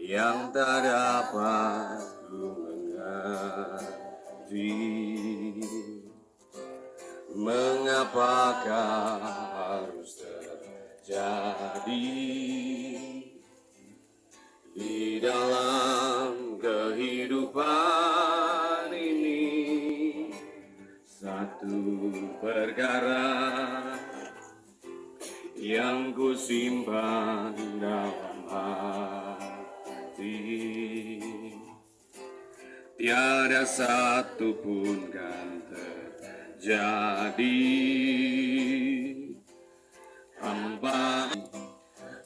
yang tak dapat ku mengerti. Mengapakah harus terjadi di dalam kehidupan ini? Satu perkara yang ku simpan dalam hati, tiada satu pun kan terjadi tanpa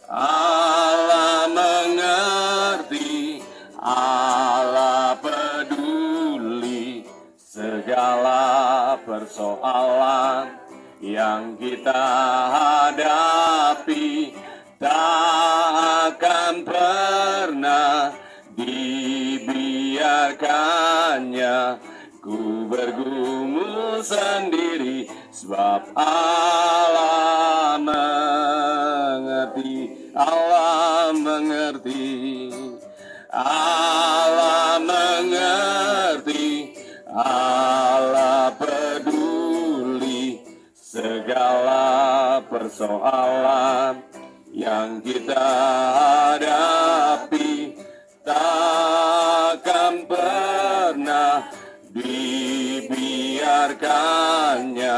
Allah mengerti, Allah peduli segala persoalan yang kita hadapi. Tak akan pernah dibiarkannya ku bergumul sendiri, sebab Allah mengerti, Allah mengerti, Allah mengerti, Allah peduli segala persoalan yang kita hadapi. Takkan pernah dibiarkannya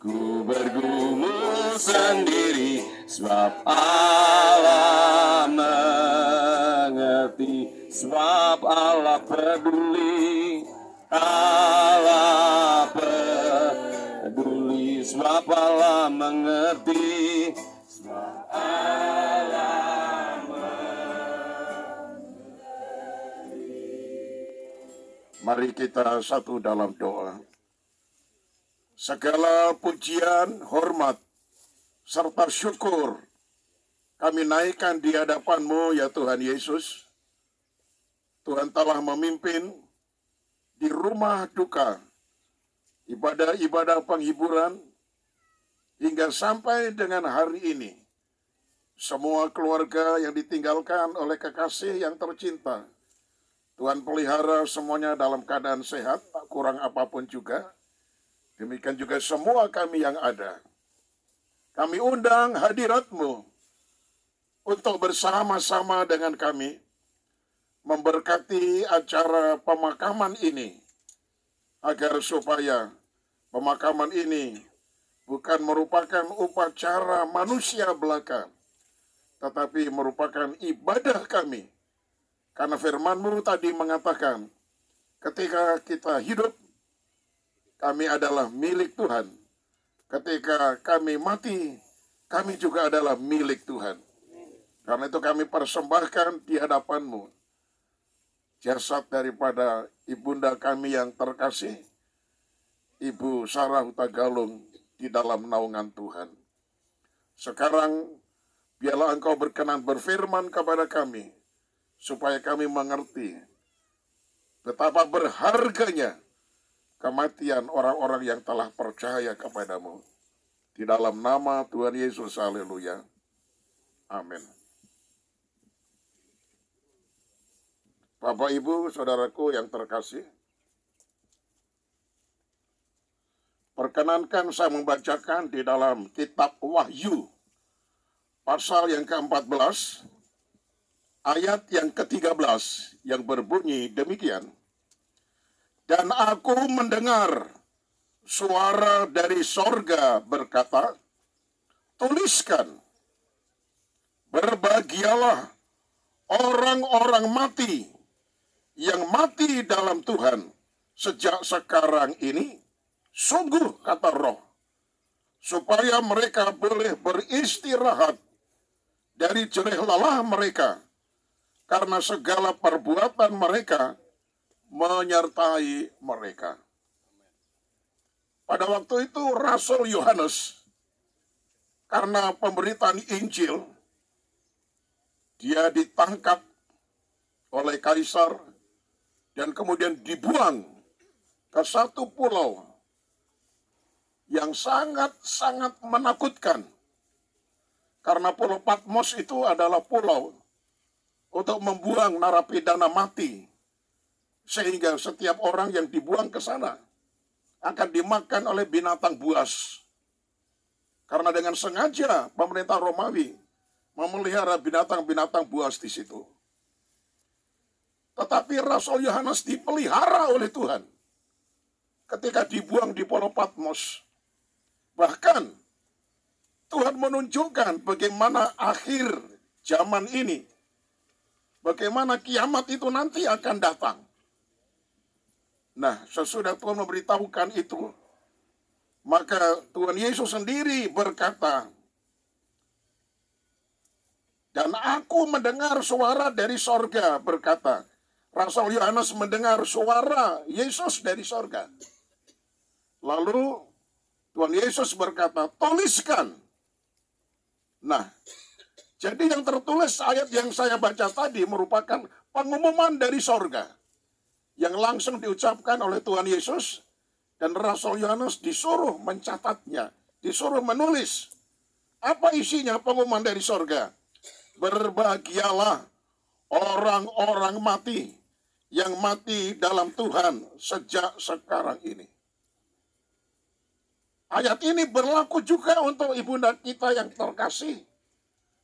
ku bergumul sendiri, sebab Allah mengerti, sebab Allah peduli, Allah peduli, sebab Allah mengerti, sebab Allah mengerti. Mari kita satu dalam doa. Segala pujian, hormat, serta syukur kami naikkan di hadapan-Mu ya Tuhan Yesus. Tuhan telah memimpin di rumah duka, ibadah-ibadah penghiburan, hingga sampai dengan hari ini. Semua keluarga yang ditinggalkan oleh kekasih yang tercinta, Tuhan pelihara semuanya dalam keadaan sehat, tak kurang apapun juga. Demikian juga semua kami yang ada. Kami undang hadirat-Mu untuk bersama-sama dengan kami memberkati acara pemakaman ini, agar supaya pemakaman ini bukan merupakan upacara manusia belaka, tetapi merupakan ibadah kami. Karena firman-Mu tadi mengatakan, ketika kita hidup, kami adalah milik Tuhan. Ketika kami mati, kami juga adalah milik Tuhan. Karena itu kami persembahkan di hadapan-Mu jasad daripada ibunda kami yang terkasih, Ibu Sarah Huta Galung, di dalam naungan Tuhan. Sekarang, biarlah Engkau berkenan berfirman kepada kami, supaya kami mengerti betapa berharganya kematian orang-orang yang telah percaya kepadamu. Di dalam nama Tuhan Yesus, haleluya. Amin. Bapak, Ibu, Saudaraku yang terkasih, perkenankan saya membacakan di dalam kitab Wahyu, pasal yang ke-14, ayat yang ke-13, yang berbunyi demikian. Dan aku mendengar suara dari sorga berkata, tuliskan, berbahagialah orang-orang mati yang mati dalam Tuhan sejak sekarang ini, sungguh kata Roh, supaya mereka boleh beristirahat dari jerih lelah mereka, karena segala perbuatan mereka menyertai mereka. Pada waktu itu Rasul Yohanes, karena pemberitaan Injil, dia ditangkap oleh kaisar dan kemudian dibuang ke satu pulau yang sangat-sangat menakutkan. Karena Pulau Patmos itu adalah pulau untuk membuang narapidana mati. Sehingga setiap orang yang dibuang ke sana akan dimakan oleh binatang buas. Karena dengan sengaja pemerintah Romawi memelihara binatang-binatang buas di situ. Tetapi Rasul Yohanes dipelihara oleh Tuhan ketika dibuang di Pulau Patmos. Bahkan Tuhan menunjukkan bagaimana akhir zaman ini, bagaimana kiamat itu nanti akan datang. Nah, sesudah Tuhan memberitahukan itu, maka Tuhan Yesus sendiri berkata, dan aku mendengar suara dari sorga, berkata, Rasul Yohanes mendengar suara Yesus dari sorga. Lalu Tuhan Yesus berkata, tuliskan. Nah, jadi yang tertulis ayat yang saya baca tadi merupakan pengumuman dari sorga yang langsung diucapkan oleh Tuhan Yesus, dan Rasul Yohanes disuruh mencatatnya, disuruh menulis. Apa isinya pengumuman dari sorga? Berbahagialah orang-orang mati yang mati dalam Tuhan sejak sekarang ini. Ayat ini berlaku juga untuk ibunda kita yang terkasih,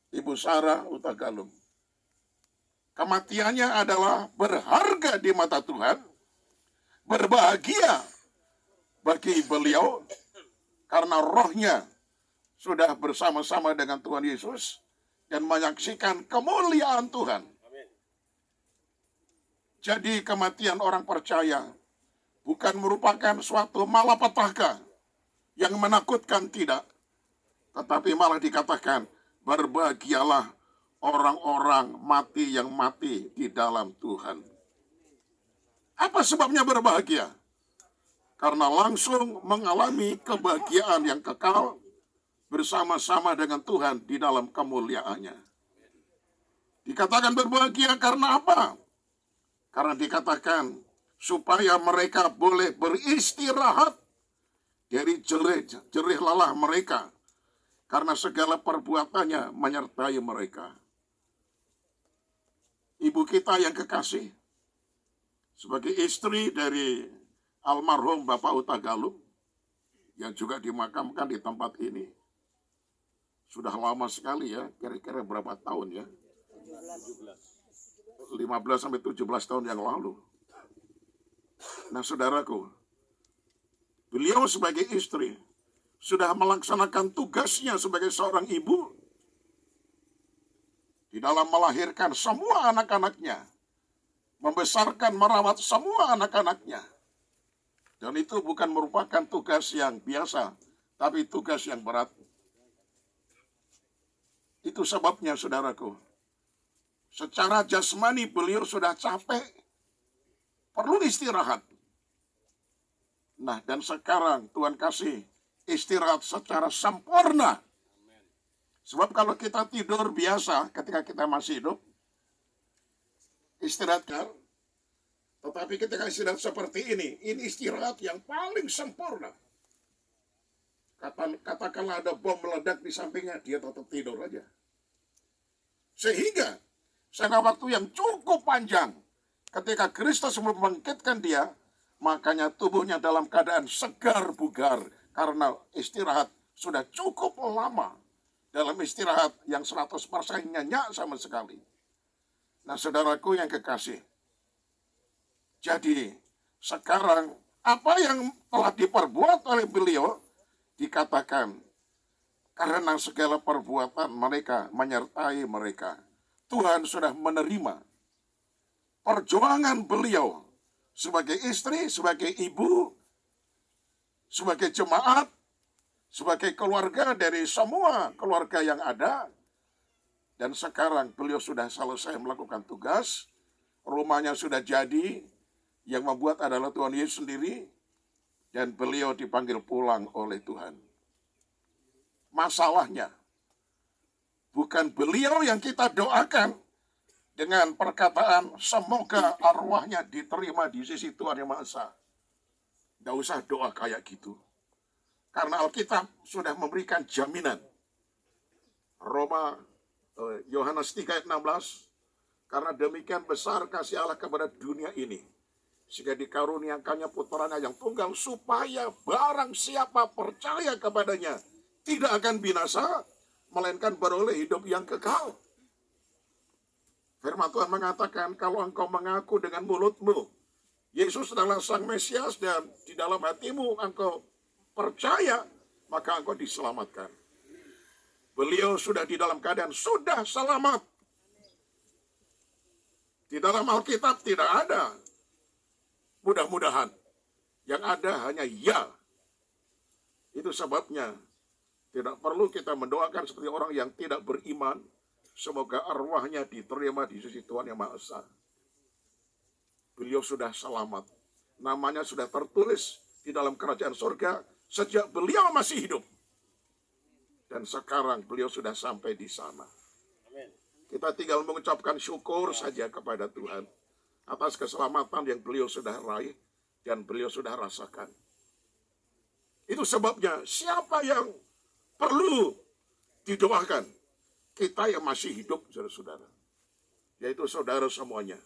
Ibu Sarah Hutagalung. Kematiannya adalah berharga di mata Tuhan, berbahagia bagi beliau karena rohnya sudah bersama-sama dengan Tuhan Yesus dan menyaksikan kemuliaan Tuhan. Jadi kematian orang percaya bukan merupakan suatu malapetaka yang menakutkan, tidak. Tetapi malah dikatakan, berbahagialah orang-orang mati yang mati di dalam Tuhan. Apa sebabnya berbahagia? Karena langsung mengalami kebahagiaan yang kekal bersama-sama dengan Tuhan di dalam kemuliaannya. Dikatakan berbahagia karena apa? Karena dikatakan supaya mereka boleh beristirahat dari jerih lelah mereka, karena segala perbuatannya menyertai mereka. Ibu kita yang kekasih, sebagai istri dari almarhum Bapak Hutagalung, yang juga dimakamkan di tempat ini, sudah lama sekali ya, kira-kira berapa tahun ya? 15-17 tahun yang lalu. Nah saudaraku, beliau sebagai istri sudah melaksanakan tugasnya sebagai seorang ibu di dalam melahirkan semua anak-anaknya, membesarkan, merawat semua anak-anaknya. Dan itu bukan merupakan tugas yang biasa, tapi tugas yang berat. Itu sebabnya saudaraku, secara jasmani beliau sudah capek, perlu istirahat. Nah, dan sekarang Tuhan kasih istirahat secara sempurna. Sebab kalau kita tidur biasa ketika kita masih hidup, istirahat kan? Tetapi ketika istirahat seperti ini istirahat yang paling sempurna. Katakanlah ada bom meledak di sampingnya, dia tetap tidur aja. Sehingga jangka waktu yang cukup panjang, ketika Kristus membangkitkan dia, makanya tubuhnya dalam keadaan segar bugar, karena istirahat sudah cukup lama. Dalam istirahat yang 100% nyenyak sama sekali. Nah saudaraku yang kekasih, jadi sekarang apa yang telah diperbuat oleh beliau, dikatakan karena segala perbuatan mereka menyertai mereka. Tuhan sudah menerima perjuangan beliau sebagai istri, sebagai ibu, sebagai jemaat, sebagai keluarga dari semua keluarga yang ada. Dan sekarang beliau sudah selesai melakukan tugas, rumahnya sudah jadi, yang membuat adalah Tuhan Yesus sendiri, dan beliau dipanggil pulang oleh Tuhan. Masalahnya, bukan beliau yang kita doakan dengan perkataan semoga arwahnya diterima di sisi Tuhan Yang Maha Esa. Tidak usah doa kayak gitu. Karena Alkitab sudah memberikan jaminan. Yohanes 3 ayat 16, Karena demikian besar kasih Allah kepada dunia ini, sehingga dikaruniakannya putranya yang tunggal, supaya barang siapa percaya kepadanya tidak akan binasa, melainkan beroleh hidup yang kekal. Firman Tuhan mengatakan, kalau engkau mengaku dengan mulutmu Yesus adalah Sang Mesias, dan di dalam hatimu engkau percaya, maka engkau diselamatkan. Beliau sudah di dalam keadaan sudah selamat. Di dalam Alkitab tidak ada mudah-mudahan. Yang ada hanya ya. Itu sebabnya tidak perlu kita mendoakan seperti orang yang tidak beriman. Semoga arwahnya diterima di sisi Tuhan Yang Maha Esa. Beliau sudah selamat. Namanya sudah tertulis di dalam kerajaan surga sejak beliau masih hidup. Dan sekarang beliau sudah sampai di sana. Kita tinggal mengucapkan syukur saja kepada Tuhan atas keselamatan yang beliau sudah raih dan beliau sudah rasakan. Itu sebabnya siapa yang perlu didoakan? Kita yang masih hidup, saudara-saudara. Yaitu saudara semuanya.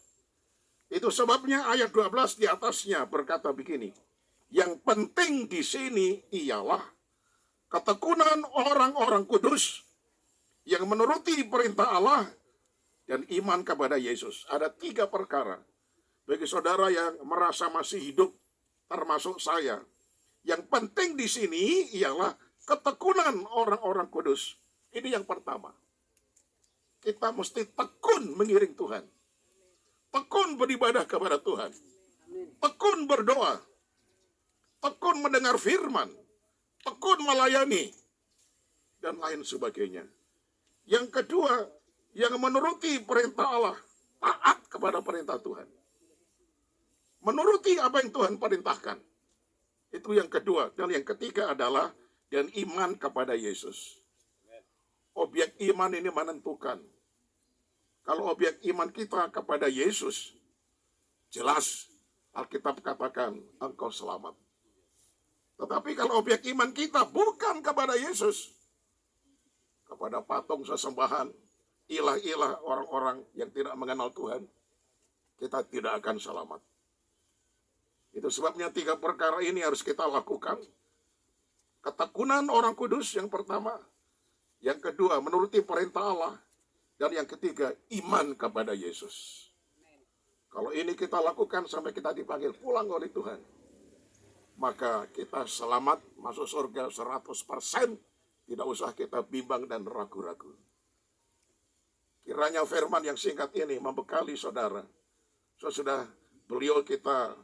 Itu sebabnya ayat 12 di atasnya berkata begini. Yang penting di sini ialah ketekunan orang-orang kudus yang menuruti perintah Allah dan iman kepada Yesus. Ada 3 perkara. Bagi saudara yang merasa masih hidup, termasuk saya. Yang penting di sini ialah ketekunan orang-orang kudus. Ini yang pertama. Kita mesti tekun mengiring Tuhan. Tekun beribadah kepada Tuhan. Tekun berdoa. Tekun mendengar firman. Tekun melayani. Dan lain sebagainya. Yang kedua, yang menuruti perintah Allah, taat kepada perintah Tuhan. Menuruti apa yang Tuhan perintahkan. Itu yang kedua. Dan yang ketiga adalah dan iman kepada Yesus. Objek iman ini menentukan. Kalau objek iman kita kepada Yesus, jelas Alkitab katakan engkau selamat. Tetapi kalau objek iman kita bukan kepada Yesus, kepada patung sesembahan, ilah-ilah orang-orang yang tidak mengenal Tuhan, kita tidak akan selamat. Itu sebabnya 3 perkara ini harus kita lakukan. Ketekunan orang kudus yang pertama. Yang kedua, menuruti perintah Allah. Dan yang ketiga, iman kepada Yesus. Kalau ini kita lakukan sampai kita dipanggil pulang oleh Tuhan, maka kita selamat masuk surga 100%. Tidak usah kita bimbang dan ragu-ragu. Kiranya firman yang singkat ini membekali saudara. Sesudah beliau kita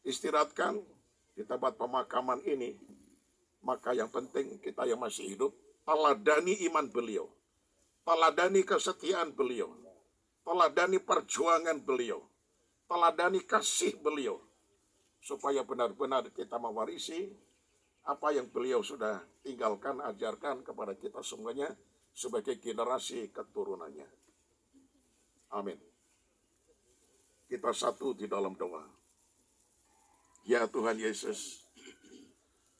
istirahatkan di tempat pemakaman ini, maka yang penting kita yang masih hidup, teladani iman beliau. Teladani kesetiaan beliau. Teladani perjuangan beliau. Teladani kasih beliau. Supaya benar-benar kita mewarisi apa yang beliau sudah tinggalkan, ajarkan kepada kita semuanya sebagai generasi keturunannya. Amin. Kita satu di dalam doa. Ya Tuhan Yesus,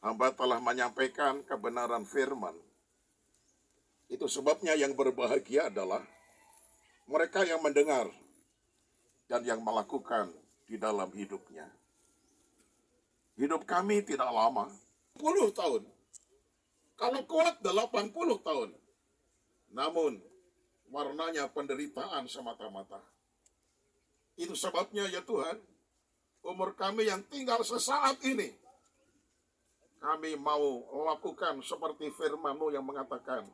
hamba telah menyampaikan kebenaran firman. Itu sebabnya yang berbahagia adalah mereka yang mendengar dan yang melakukan di dalam hidupnya. Hidup kami tidak lama, 10 tahun. Kalau kuat 80 tahun. Namun warnanya penderitaan semata-mata. Itu sebabnya ya Tuhan, umur kami yang tinggal sesaat ini, kami mau lakukan seperti firman-Mu yang mengatakan,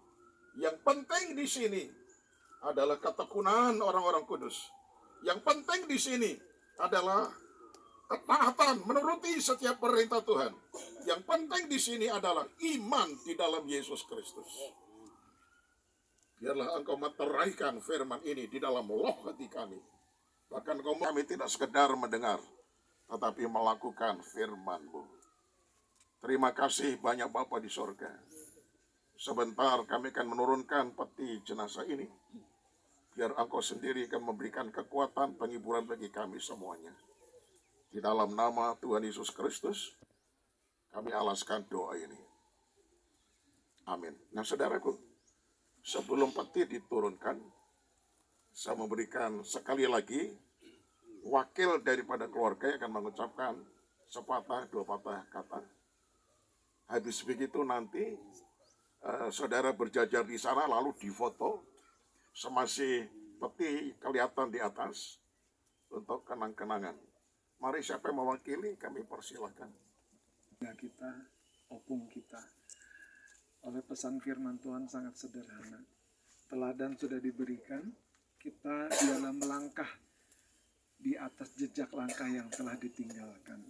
yang penting di sini adalah ketekunan orang-orang kudus. Yang penting di sini adalah ketaatan menuruti setiap perintah Tuhan. Yang penting di sini adalah iman di dalam Yesus Kristus. Biarlah Engkau meteraikan firman ini di dalam loh hati kami. Bahkan kami tidak sekedar mendengar, tetapi melakukan firman-Mu. Terima kasih banyak Bapa di sorga. Sebentar kami akan menurunkan peti jenazah ini. Biar Engkau sendiri akan memberikan kekuatan penghiburan bagi kami semuanya. Di dalam nama Tuhan Yesus Kristus, kami alaskan doa ini. Amin. Nah saudaraku, sebelum peti diturunkan, saya memberikan sekali lagi, wakil daripada keluarga yang akan mengucapkan sepatah dua patah kata. Habis begitu nanti saudara berjajar di sana lalu difoto semasih peti kelihatan di atas untuk kenang-kenangan. Mari siapa yang mewakili kami persilahkan. Kita, opung kita, oleh pesan firman Tuhan sangat sederhana. Teladan sudah diberikan, kita dalam melangkah di atas jejak langkah yang telah ditinggalkan.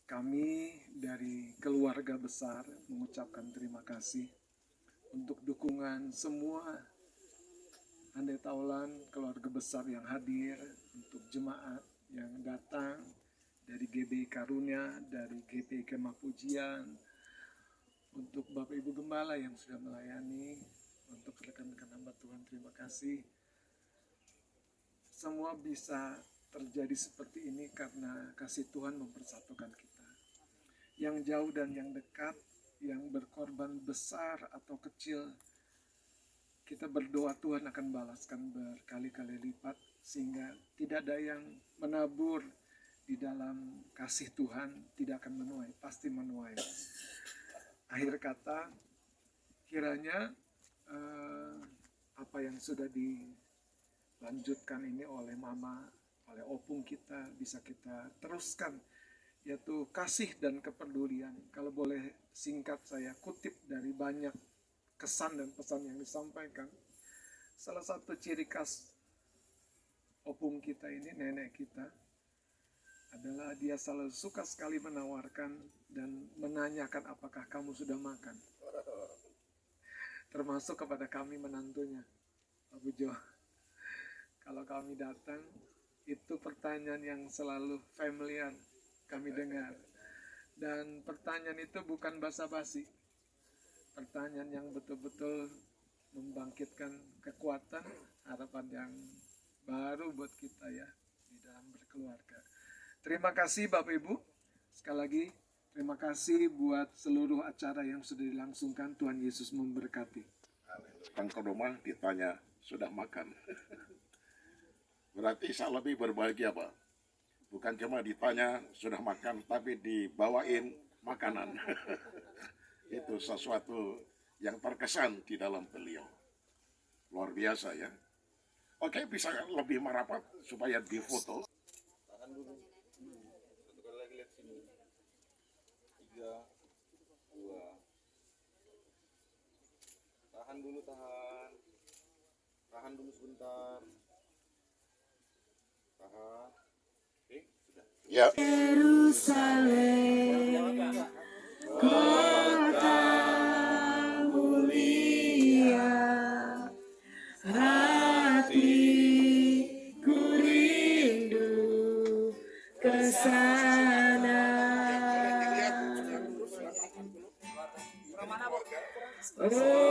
Kami dari keluarga besar mengucapkan terima kasih untuk dukungan semua handai taulan keluarga besar yang hadir, untuk jemaat yang datang dari GBI Karunia, dari GBI Kemah Pujian, untuk Bapak Ibu Gembala yang sudah melayani, untuk rekan-rekan hamba Tuhan terima kasih. Semua bisa terjadi seperti ini karena kasih Tuhan mempersatukan kita. Yang jauh dan yang dekat, yang berkorban besar atau kecil, kita berdoa Tuhan akan balaskan berkali-kali lipat, sehingga tidak ada yang menabur di dalam kasih Tuhan tidak akan menuai, pasti menuai. Akhir kata, kiranya apa yang sudah dilanjutkan ini oleh Mama, oleh opung kita, bisa kita teruskan, yaitu kasih dan kepedulian. Kalau boleh singkat saya kutip dari banyak kesan dan pesan yang disampaikan. Salah satu ciri khas opung kita ini, nenek kita, adalah dia selalu suka sekali menawarkan dan menanyakan apakah kamu sudah makan. Termasuk kepada kami menantunya, Pak Bujo. Kalau kami datang, itu pertanyaan yang selalu familiar kami dengar. Dan pertanyaan itu bukan basa-basi. Pertanyaan yang betul-betul membangkitkan kekuatan, harapan yang baru buat kita ya, di dalam berkeluarga. Terima kasih Bapak Ibu. Sekali lagi, terima kasih buat seluruh acara yang sudah dilangsungkan. Tuhan Yesus memberkati. Datang ke rumah ditanya, sudah makan? Berarti saya lebih berbahagia, Pak. Bukan cuma ditanya, sudah makan, tapi dibawain makanan. Itu sesuatu yang terkesan di dalam beliau. Luar biasa ya. Oke, bisa lebih merapat supaya difoto. Tahan dulu. Satu kali lagi lihat sini. 3, 2. Tahan dulu, tahan. Tahan dulu sebentar. Tahan. Oke, sudah. Ya. Yerusalem, kota mulia, hatiku rindu ke sana. Oh,